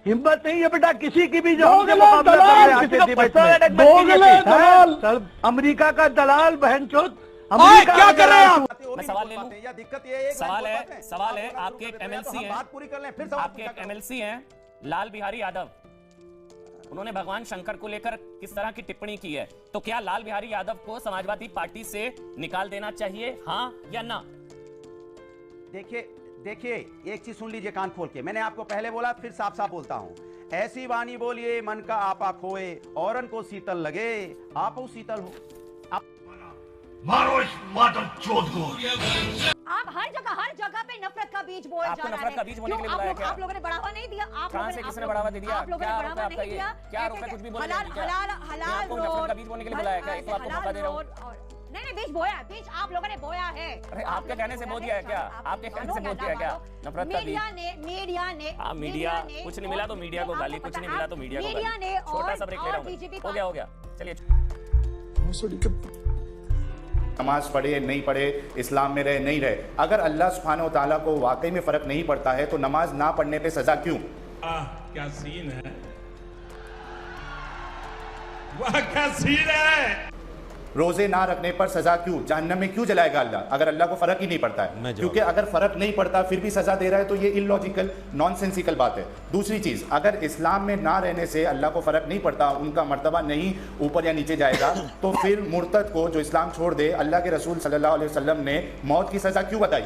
हिम्मत नहीं है बेटा किसी की भी जो हमसे मुकाबला कर रहे हैं किसी अमेरिका का दलाल बहनचोद क्या कर रहे हैं आप? मैं सवाल ले लूं? या दिक्कत ये है, सवाल है आपके एक एमएलसी हैं, बात पूरी कर लें, फिर सवाल आपके एक एमएलसी हैं लाल बिहारी यादव, उन्होंने भगवान शंकर को लेकर किस तरह की टिप्पणी की है, तो क्या लाल बिहारी यादव को समाजवादी पार्टी से निकाल देना चाहिए, हाँ या ना? देखिए एक चीज सुन लीजिए कान खोल के, मैंने आपको पहले बोला फिर साफ साफ बोलता हूं, ऐसी वाणी बोलिए मन का आपा खोए, औरन को शीतल लगे आपो शीतल हो। मारो इस मादर चोद को। आप हर जगह पे नफरत का बीज बोए जा रहा है। नफरत का बीज बोलने के लिए बुलाया क्या? आप लोगों ने बढ़ावा नहीं दिया। कहां से किसने बढ़ावा दे दिया? आप लोगों ने बढ़ावा नहीं दिया। क्या आरोप है? कुछ भी बोलने हलाल आपको नफरत का बीज बोलने के लिए बुलाया क्या? इसको आपको मौका दे रहा हूं। नहीं बीज बोया, बीज आप लोगों ने बोया है। अरे आपके कहने से बो दिया है क्या? आपके कहने से बो दिया है क्या नफरत का बीज? मीडिया ने कुछ नहीं मिला तो मीडिया को गाली, कुछ नहीं मिला तो मीडिया को गाली। छोटा सा ब्रेक ले रहा हूं, हो गया चलिए। नमाज पढ़े नहीं पढ़े, इस्लाम में रहे नहीं रहे, अगर अल्लाह सुब्हानहू व तआला को वाकई में फर्क नहीं पड़ता है तो नमाज ना पढ़ने पे सजा क्यों? क्या सीन है, वाह क्या सीन है। रोजे ना रखने पर सजा क्यों? जहन्नम में क्यों जलाएगा अल्लाह अगर अल्लाह को फर्क ही नहीं पड़ता है? क्योंकि अगर फर्क नहीं पड़ता फिर भी सजा दे रहा है तो ये इलॉजिकल नॉनसेंसिकल बात है। दूसरी चीज, अगर इस्लाम में ना रहने से अल्लाह को फर्क नहीं पड़ता, उनका मर्तबा नहीं ऊपर या नीचे जाएगा, तो फिर मुर्तद को जो इस्लाम छोड़ दे, अल्लाह के रसूल सल्लल्लाहु अलैहि वसल्लम ने मौत की सजा क्यों बताई?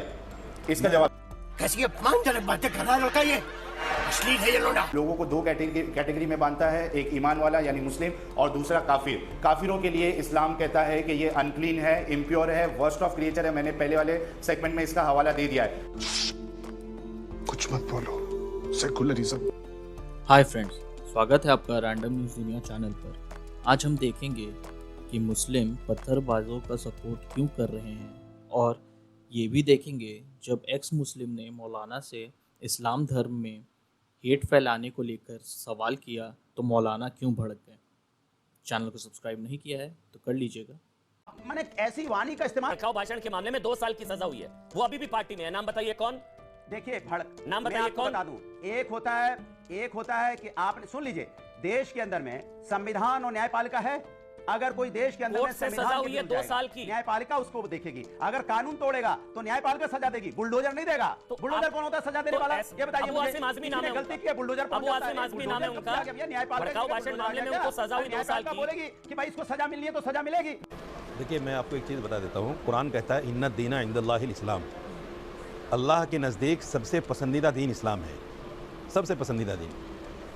इसका जवाब कैसी अपमानजनक बातें कर रहा है लड़का, ये अश्लील है ये लोड़ा। लोगों को दो कैटेगरी में बांधता है, एक ईमान वाला यानी मुस्लिम और दूसरा काफिर। काफिरों के लिए इस्लाम कहता है कि ये अनक्लीन है, इम्प्योर है, वर्स्ट ऑफ क्रिएचर है। मैंने पहले वाले सेगमेंट में इसका हवाला दे दिया है। कुछ मत बोलो, सेकुलरिज्म। हाय फ्रेंड्स, स्वागत है आपका रैंडम न्यूज़ दुनिया चैनल पर। आज हम देखेंगे कि मुस्लिम पत्थरबाजों का सपोर्ट क्यों कर रहे हैं, और ये भी देखेंगे जब एक्स मुस्लिम ने मौलाना से इस्लाम धर्म में हेट फैलाने को लेकर सवाल किया तो मौलाना क्यों भड़क गए। चैनल को सब्सक्राइब नहीं किया है तो कर लीजिएगा। मैंने ऐसी वाणी का इस्तेमाल, रखाव भाषण के मामले में 2 साल की सजा हुई है, वो अभी भी पार्टी में है। नाम बताइए कौन? देखिए भड़क, नाम बताइए कौन? बता दूं, एक होता है कि आपने सुन लीजिए, देश के अंदर में संविधान और न्यायपालिका है। अगर कोई देश के अंदर में सजा हुई है 2 साल की, न्यायपालिका उसको देखेगी। अगर कानून तोड़ेगा तो न्यायपालिका सजा देगी, बुलडोजर नहीं देगा। तो बुलडोजर कौन होता है सजा देने वाला? ये बताइए मुझे। गलती की है बुलडोजर नाम है उनका। न्यायपालिका भाषण मामले में उनको सजा हुई 2 साल की, बोलेगी कि भाई इसको सजा मिलनी है तो सजा मिलेगी। देखिए मैं आपको एक चीज़ बता देता हूँ, कुरान कहता है इन्ना दीना इंदल्लाहिल इस्लाम, अल्लाह के नज़दीक सबसे पसंदीदा दीन इस्लाम है, सबसे पसंदीदा दीन।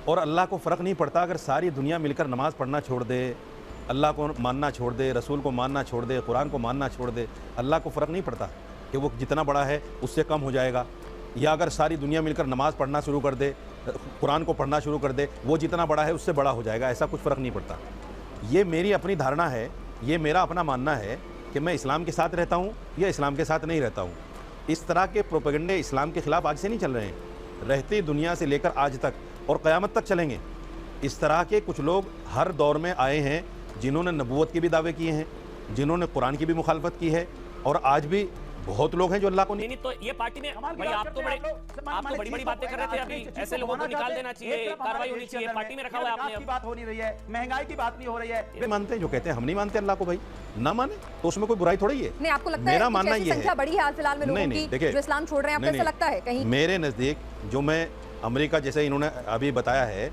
और अल्लाह को फ़र्क नहीं पड़ता अगर सारी दुनिया मिलकर नमाज़ पढ़ना छोड़ दे, अल्लाह को मानना छोड़ दे, रसूल को मानना छोड़ दे, कुरान को मानना छोड़ दे, अल्लाह को फ़र्क नहीं पड़ता कि वो जितना बड़ा है उससे कम हो जाएगा। या अगर सारी दुनिया मिलकर नमाज़ पढ़ना शुरू कर दे, कुरान को पढ़ना शुरू कर दे, वो जितना बड़ा है उससे बड़ा हो जाएगा, ऐसा कुछ फ़र्क नहीं पड़ता। ये मेरी अपनी धारणा है, ये मेरा अपना मानना है कि मैं इस्लाम के साथ रहता हूँ या इस्लाम के साथ नहीं रहता हूँ। इस तरह के प्रोपेगेंडे इस्लाम के ख़िलाफ़ आज से नहीं चल रहे हैं, रहती दुनिया से लेकर आज तक और क़यामत तक चलेंगे। इस तरह के कुछ लोग हर दौर में आए हैं जिन्होंने नबूवत के भी दावे किए हैं, जिन्होंने कुरान की भी मुखालफत की है, और आज भी बहुत लोग हैं जो अल्लाह को नहीं। तो ये पार्टी में भाई आप तो बड़ी बड़ी बातें कर रहे थे अभी, ऐसे लोगों को निकाल देना चाहिए, कार्रवाई होनी चाहिए। पार्टी में रखा हुआ है आपने, आपकी बात हो नहीं रही है, महंगाई की बात नहीं हो रही है। ये मानते हैं जो कहते हैं हम नहीं मानते अल्लाह को, भाई ना माने तो उसमें कोई बुराई थोड़ी है। नहीं, आपको लगता मेरा है मानना ये संख्या बड़ी है हाल फिलहाल में लोगों की जो इस्लाम छोड़ रहे हैं, आपको ऐसा लगता है कहीं? मेरे नज़दीक जो मैं अमेरिका, जैसे इन्होंने अभी बताया है,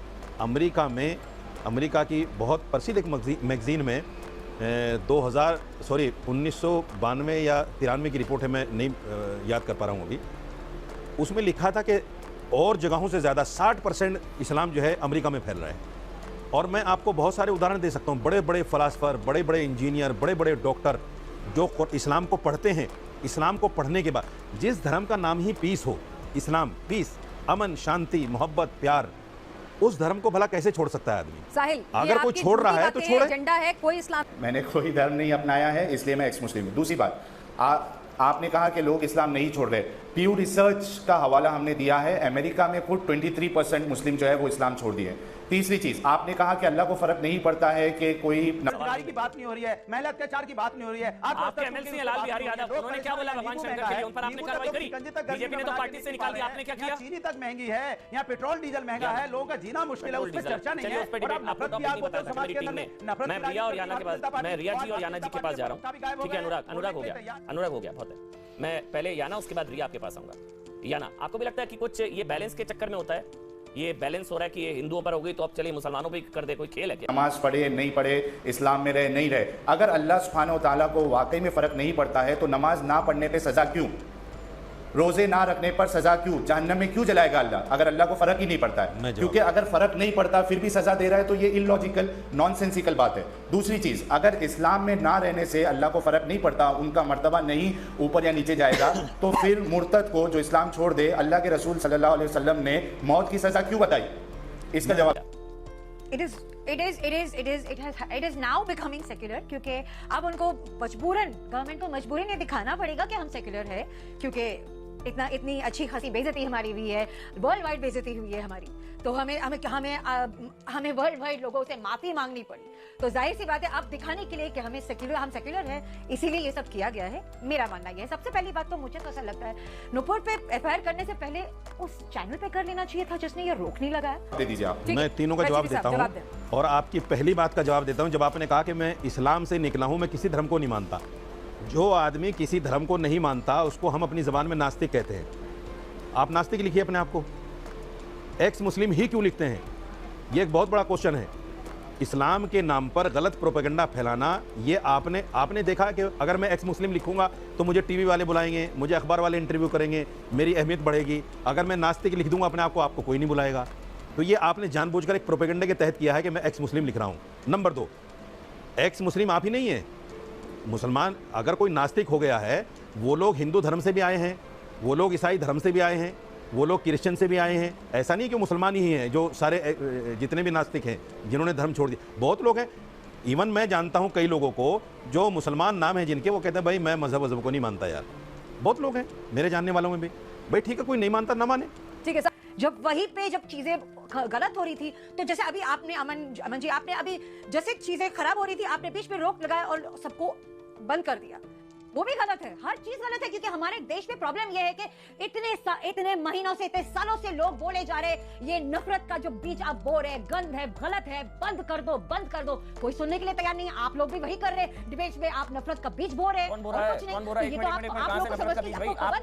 अमेरिका की बहुत प्रसिद्ध एक मैगजीन में 1992 या 93 की रिपोर्ट है, मैं नहीं याद कर पा रहा हूँ अभी। उसमें लिखा था कि और जगहों से ज़्यादा 60% इस्लाम जो है अमेरिका में फैल रहा है। और मैं आपको बहुत सारे उदाहरण दे सकता हूँ, बड़े बड़े फ़िलासफ़र, बड़े बड़े इंजीनियर, बड़े बड़े डॉक्टर जो इस्लाम को पढ़ते हैं। इस्लाम को पढ़ने के बाद, जिस धर्म का नाम ही पीस हो, इस्लाम पीस, अमन, शांति, मोहब्बत, प्यार, उस धर्म को भला कैसे छोड़ सकता है आदमी? साहिल, अगर कोई छोड़ रहा है तो छोड़े। एजेंडा है कोई इस्लाम, मैंने कोई धर्म नहीं अपनाया है, इसलिए मैं एक्स मुस्लिम हूँ। दूसरी बात, आपने कहा कि लोग इस्लाम नहीं छोड़ रहे, प्यू रिसर्च का हवाला हमने दिया है, अमेरिका में खुद 23% मुस्लिम जो है वो इस्लाम छोड़ दिए। तीसरी चीज, आपने कहा कि अल्लाह को फर्क नहीं पड़ता है कि कोई बेरोजगारी की बात नहीं हो रही है, महिला अत्याचार की बात नहीं हो रही है। आपके एमएलसी हैं लाल बिहारी यादव, उन्होंने क्या बोला भगवान शंकर के लिए, उन पर आपने कार्रवाई करी? बीजेपी ने तो पार्टी से निकाल दिया, आपने क्या किया? चीनी तक महंगी है, यहाँ पेट्रोल डीजल महंगा है, लोगों का जीना मुश्किल है, उस पर चर्चा नहीं है। मैं रिया और याना के पास, मैं रिया जी और याना जी के पास जा रहा हूँ। ठीक है अनुराग हो गया बहुत है। मैं पहले याना, उसके बाद रिया आपके पास आऊंगा। याना, आपको भी लगता है कि कुछ ये बैलेंस के चक्कर में होता है, ये बैलेंस हो रहा है कि ये हिंदुओं पर हो गई तो अब चलिए मुसलमानों पे कर दे, कोई खेल है क्या? नमाज पढ़े नहीं पढ़े, इस्लाम में रहे नहीं रहे, अगर अल्लाह सुब्हानहू व तआला को वाकई में फर्क नहीं पड़ता है तो नमाज ना पढ़ने पे सजा क्यों, रोजे ना रखने पर सजा क्यों, जहन्नम में क्यों जलाएगा अल्लाह, अगर अल्लाह को फर्क ही नहीं पड़ता है? क्योंकि अगर फर्क नहीं पड़ता फिर भी सजा दे रहा है तो ये इलॉजिकल नॉनसेंसिकल बात है। दूसरी चीज, अगर इस्लाम में ना रहने से अल्लाह को फर्क नहीं पड़ता, उनका मर्तबा नहीं ऊपर या नीचे जाएगा, तो फिर मुर्तद को जो इस्लाम छोड़ दे, अल्लाह के रसूल सल्लल्लाहु अलैहि वसल्लम ने मौत की सजा क्यों बताई? इसका जवाब It is now becoming secular, क्योंकि अब उनको मजबूरन, गवर्नमेंट को मजबूरन ये दिखाना पड़ेगा कि हम सेक्युलर है, क्योंकि इतनी अच्छी खासी बेइज्जती हमारी हुई है, वर्ल्ड वाइड बेइज्जती हुई है हमारी, तो हमें वर्ल्ड वाइड लोगों से माफी मांगनी पड़ी। तो जाहिर सी बात है, अब दिखाने के लिए कि हम सेक्युलर है, इसीलिए ये सब किया गया है। मेरा मानना ये है। सबसे पहली बात तो मुझे तो ऐसा लगता है, नुपुर पे एफआईआर करने से पहले उस चैनल पे कर लेना चाहिए था जिसने ये रोक नहीं लगाया। दे दीजिए आप। मैं तीनों का जवाब देता हूँ, और आपकी पहली बात का जवाब देता हूँ। जब आपने कहा कि मैं इस्लाम से निकला हूँ, मैं किसी धर्म को नहीं मानता, जो आदमी किसी धर्म को नहीं मानता उसको हम अपनी ज़बान में नास्तिक कहते हैं। आप नास्तिक लिखिए अपने आप को, एक्स मुस्लिम ही क्यों लिखते हैं? ये एक बहुत बड़ा क्वेश्चन है। इस्लाम के नाम पर गलत प्रोपेगेंडा फैलाना, ये आपने देखा कि अगर मैं एक्स मुस्लिम लिखूंगा तो मुझे टीवी वाले बुलाएंगे, मुझे अखबार वाले इंटरव्यू करेंगे, मेरी अहमियत बढ़ेगी। अगर मैं नास्तिक लिख दूंगा अपने आप को, आपको कोई नहीं बुलाएगा। तो ये आपने जानबूझकर एक प्रोपेगेंडा के तहत किया है कि मैं एक्स मुस्लिम लिख रहा हूँ। नंबर 2, एक्स मुस्लिम आप ही नहीं है, मुसलमान अगर कोई नास्तिक हो गया है, वो लोग हिंदू धर्म से भी आए हैं, वो लोग ईसाई धर्म से भी आए हैं, वो लोग क्रिश्चियन से भी आए हैं। ऐसा नहीं कि मुसलमान ही हैं जो सारे जितने भी नास्तिक हैं जिन्होंने धर्म छोड़ दिया, बहुत लोग हैं। इवन मैं जानता हूं कई लोगों को जो मुसलमान नाम है जिनके, वो कहते हैं भाई मैं मजहब को नहीं मानता यार। बहुत लोग हैं मेरे जानने वालों में भी। भाई ठीक है, कोई नहीं मानता ना माने, ठीक है सर। जब वहीं पे जब चीजें गलत हो रही थी, तो जैसे अभी आपने अमन जी, आपने अभी जैसे चीजें खराब हो रही थी, आपने बीच में रोक लगाया और सबको बंद कर दिया, वो भी गलत है। हर चीज गलत है, क्योंकि हमारे देश में प्रॉब्लम ये है कि इतने महीनों से, इतने सालों से लोग बोले जा रहे, ये नफरत का जो बीज आप बो रहे, गंद है, गलत है, बंद कर दो, बंद कर दो। कोई सुनने के लिए तैयार नहीं है। आप लोग भी वही कर रहे, डिबेट्स में आप नफरत का बीज बो रहे। कौन बोल रहा है?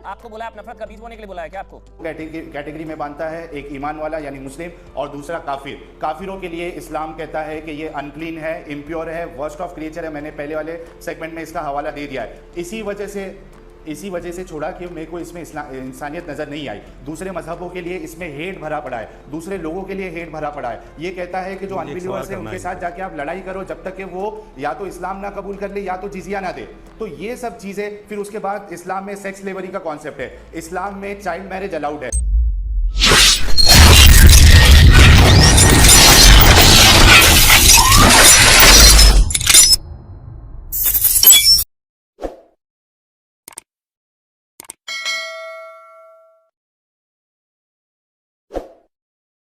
आपको बोला आप नफरत का बीज बोने के लिए बोला है क्या? आपको कैटेगरी में बांधता है, एक ईमान वाला यानी मुस्लिम, और दूसरा काफिर। काफिरों के लिए इस्लाम कहता है कि ये अनक्लीन है, इम्प्योर है, वर्स्ट ऑफ क्रिएचर है। मैंने पहले वाले सेगमेंट में इसका हवाला दे दिया है। इसी वजह से छोड़ा कि मेरे को इसमें इंसानियत नजर नहीं आई। दूसरे मजहबों के लिए इसमें हेट भरा पड़ा है, दूसरे लोगों के लिए हेट भरा पड़ा है। ये कहता है कि जो अनबिलीवर्स है उनके साथ जाके आप लड़ाई करो जब तक कि वो या तो इस्लाम ना कबूल कर ले या तो जिजिया ना दे। तो ये सब चीजें, फिर उसके बाद इस्लाम में सेक्स स्लेवरी का कॉन्सेप्ट है, इस्लाम में चाइल्ड मैरिज अलाउड है।